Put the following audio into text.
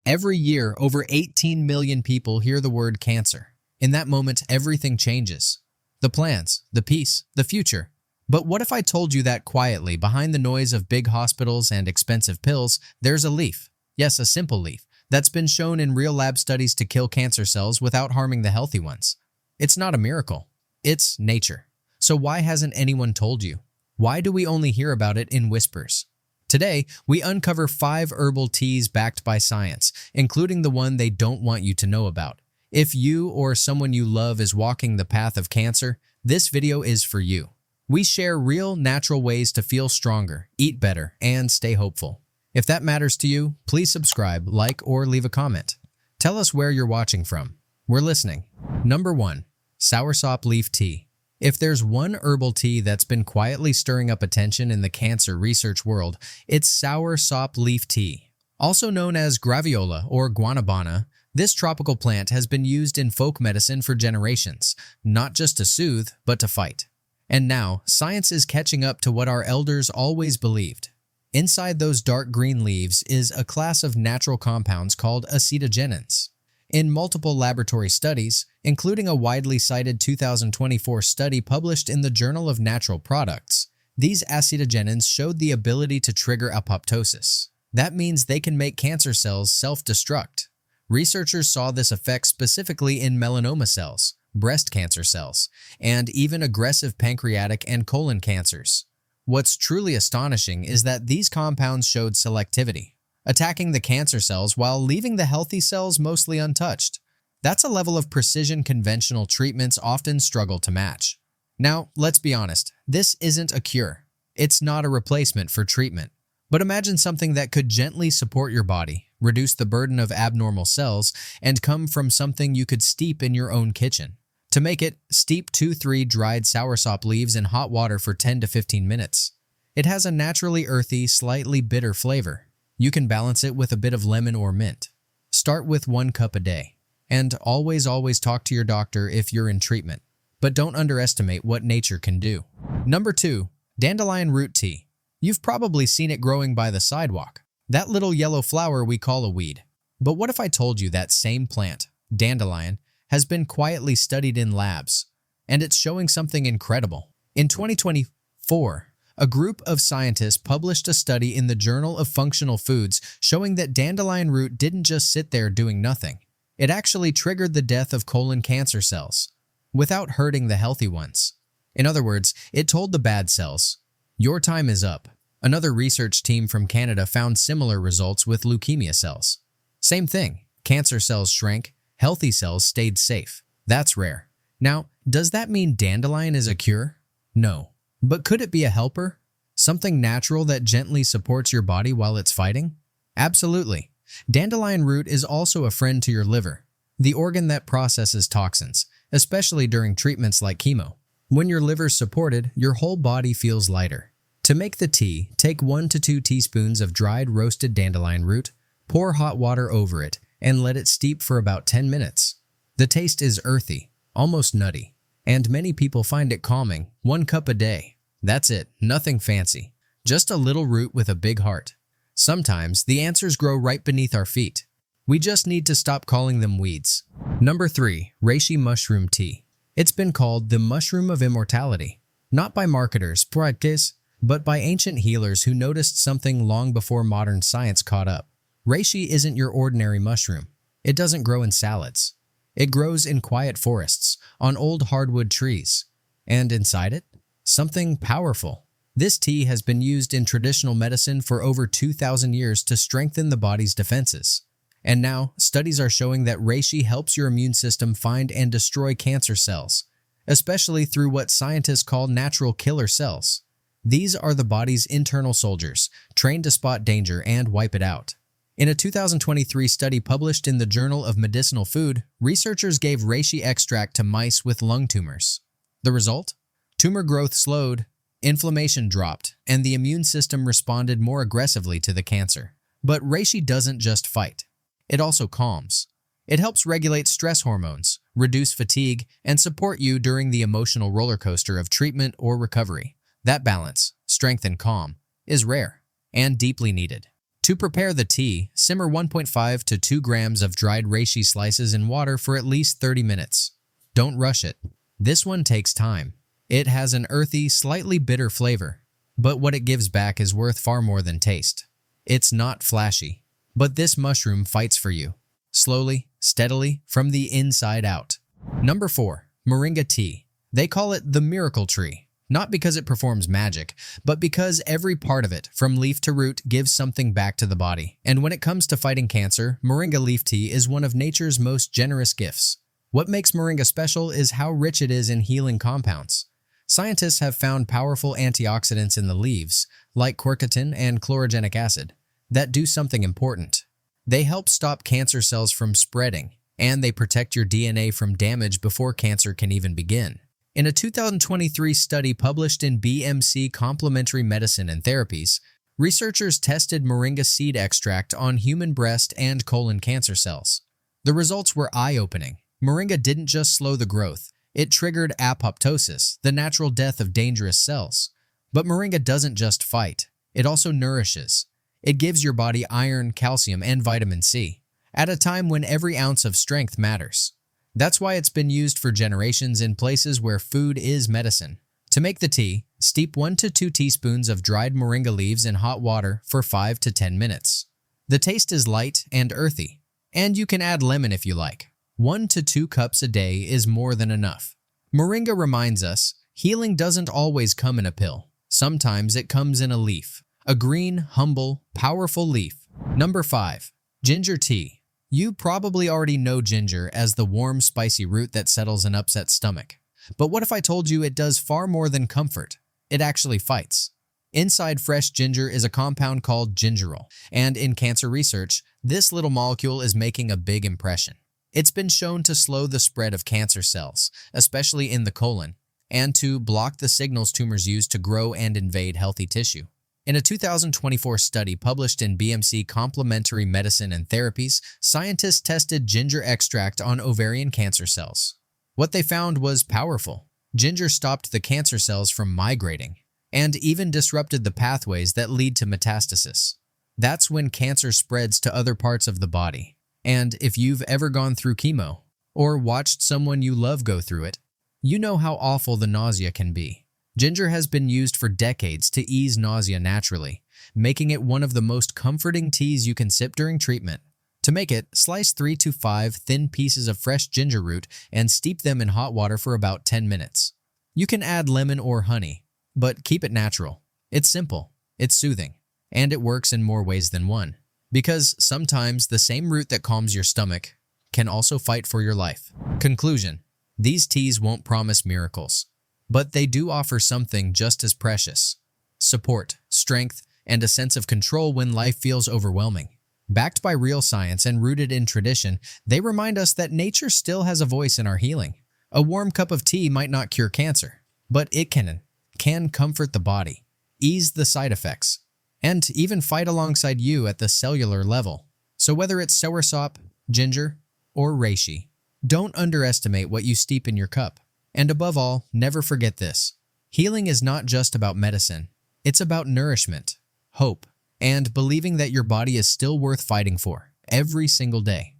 Every year, over 18 million people hear the word cancer. In that moment, everything changes. The plans, the peace, the future. But what if I told you that quietly, behind the noise of big hospitals and expensive pills, there's a leaf? Yes, a simple leaf that's been shown in real lab studies to kill cancer cells without harming the healthy ones. It's not a miracle. It's nature. So why hasn't anyone told you? Why do we only hear about it in whispers? Today, we uncover 5 herbal teas backed by science, including the one they don't want you to know about. If you or someone you love is walking the path of cancer, this video is for you. We share real, natural ways to feel stronger, eat better, and stay hopeful. If that matters to you, please subscribe, like, or leave a comment. Tell us where you're watching from. We're listening. Number 1. Soursop Leaf Tea. If there's one herbal tea that's been quietly stirring up attention in the cancer research world, it's Soursop Leaf Tea. Also known as graviola or guanabana, this tropical plant has been used in folk medicine for generations, not just to soothe, but to fight. And now, science is catching up to what our elders always believed. Inside those dark green leaves is a class of natural compounds called acetogenins. In multiple laboratory studies, including a widely cited 2024 study published in the Journal of Natural Products, these acetogenins showed the ability to trigger apoptosis. That means they can make cancer cells self-destruct. Researchers saw this effect specifically in melanoma cells, breast cancer cells, and even aggressive pancreatic and colon cancers. What's truly astonishing is that these compounds showed selectivity, attacking the cancer cells while leaving the healthy cells mostly untouched. That's a level of precision conventional treatments often struggle to match. Now, let's be honest, this isn't a cure. It's not a replacement for treatment. But imagine something that could gently support your body, reduce the burden of abnormal cells, and come from something you could steep in your own kitchen. To make it, steep 2-3 dried soursop leaves in hot water for 10 to 15 minutes. It has a naturally earthy, slightly bitter flavor. You can balance it with a bit of lemon or mint. Start with 1 cup a day. And always talk to your doctor if you're in treatment. But don't underestimate what nature can do. Number 2. Dandelion Root Tea. You've probably seen it growing by the sidewalk. That little yellow flower we call a weed. But what if I told you that same plant, dandelion, has been quietly studied in labs, and it's showing something incredible? In 2024, a group of scientists published a study in the Journal of Functional Foods showing that dandelion root didn't just sit there doing nothing. It actually triggered the death of colon cancer cells, without hurting the healthy ones. In other words, it told the bad cells, your time is up. Another research team from Canada found similar results with leukemia cells. Same thing, cancer cells shrank, healthy cells stayed safe. That's rare. Now, does that mean dandelion is a cure? No. But could it be a helper? Something natural that gently supports your body while it's fighting? Absolutely. Dandelion root is also a friend to your liver, the organ that processes toxins, especially during treatments like chemo. When your liver's supported, your whole body feels lighter. To make the tea, take 1 to 2 teaspoons of dried roasted dandelion root, pour hot water over it, and let it steep for about 10 minutes. The taste is earthy, almost nutty, and many people find it calming. 1 cup a day. That's it, nothing fancy. Just a little root with a big heart. Sometimes the answers grow right beneath our feet. We just need to stop calling them weeds. Number 3. Reishi Mushroom Tea. It's been called the mushroom of immortality. Not by marketers, but by ancient healers who noticed something long before modern science caught up. Reishi isn't your ordinary mushroom. It doesn't grow in salads. It grows in quiet forests, on old hardwood trees. And inside it, something powerful. This tea has been used in traditional medicine for over 2,000 years to strengthen the body's defenses. And now, studies are showing that reishi helps your immune system find and destroy cancer cells, especially through what scientists call natural killer cells. These are the body's internal soldiers, trained to spot danger and wipe it out. In a 2023 study published in the Journal of Medicinal Food, researchers gave reishi extract to mice with lung tumors. The result? Tumor growth slowed, inflammation dropped, and the immune system responded more aggressively to the cancer. But reishi doesn't just fight. It also calms. It helps regulate stress hormones, reduce fatigue, and support you during the emotional roller coaster of treatment or recovery. That balance, strength and calm, is rare and deeply needed. To prepare the tea, simmer 1.5 to 2 grams of dried reishi slices in water for at least 30 minutes. Don't rush it. This one takes time. It has an earthy, slightly bitter flavor, but what it gives back is worth far more than taste. It's not flashy, but this mushroom fights for you, slowly, steadily, from the inside out. Number 4. Moringa tea. They call it the miracle tree, not because it performs magic, but because every part of it, from leaf to root, gives something back to the body. And when it comes to fighting cancer, Moringa leaf tea is one of nature's most generous gifts. What makes Moringa special is how rich it is in healing compounds. Scientists have found powerful antioxidants in the leaves, like quercetin and chlorogenic acid, that do something important. They help stop cancer cells from spreading, and they protect your DNA from damage before cancer can even begin. In a 2023 study published in BMC Complementary Medicine and Therapies, researchers tested moringa seed extract on human breast and colon cancer cells. The results were eye-opening. Moringa didn't just slow the growth, it triggered apoptosis, the natural death of dangerous cells. But moringa doesn't just fight, it also nourishes. It gives your body iron, calcium, and vitamin C, at a time when every ounce of strength matters. That's why it's been used for generations in places where food is medicine. To make the tea, steep 1 to 2 teaspoons of dried moringa leaves in hot water for 5 to 10 minutes. The taste is light and earthy, and you can add lemon if you like. 1 to 2 cups a day is more than enough. Moringa reminds us, healing doesn't always come in a pill. Sometimes it comes in a leaf. A green, humble, powerful leaf. Number 5. Ginger tea. You probably already know ginger as the warm, spicy root that settles an upset stomach. But what if I told you it does far more than comfort? It actually fights. Inside fresh ginger is a compound called gingerol, and in cancer research, this little molecule is making a big impression. It's been shown to slow the spread of cancer cells, especially in the colon, and to block the signals tumors use to grow and invade healthy tissue. In a 2024 study published in BMC Complementary Medicine and Therapies, scientists tested ginger extract on ovarian cancer cells. What they found was powerful. Ginger stopped the cancer cells from migrating, and even disrupted the pathways that lead to metastasis. That's when cancer spreads to other parts of the body. And if you've ever gone through chemo, or watched someone you love go through it, you know how awful the nausea can be. Ginger has been used for decades to ease nausea naturally, making it one of the most comforting teas you can sip during treatment. To make it, slice 3 to 5 thin pieces of fresh ginger root and steep them in hot water for about 10 minutes. You can add lemon or honey, but keep it natural. It's simple, it's soothing, and it works in more ways than one. Because sometimes the same root that calms your stomach can also fight for your life. Conclusion: these teas won't promise miracles, but they do offer something just as precious: support, strength, and a sense of control when life feels overwhelming. Backed by real science and rooted in tradition, they remind us that nature still has a voice in our healing. A warm cup of tea might not cure cancer, but it can comfort the body, ease the side effects, and even fight alongside you at the cellular level. So whether it's soursop, ginger, or reishi, don't underestimate what you steep in your cup. And above all, never forget this: healing is not just about medicine. It's about nourishment, hope, and believing that your body is still worth fighting for every single day.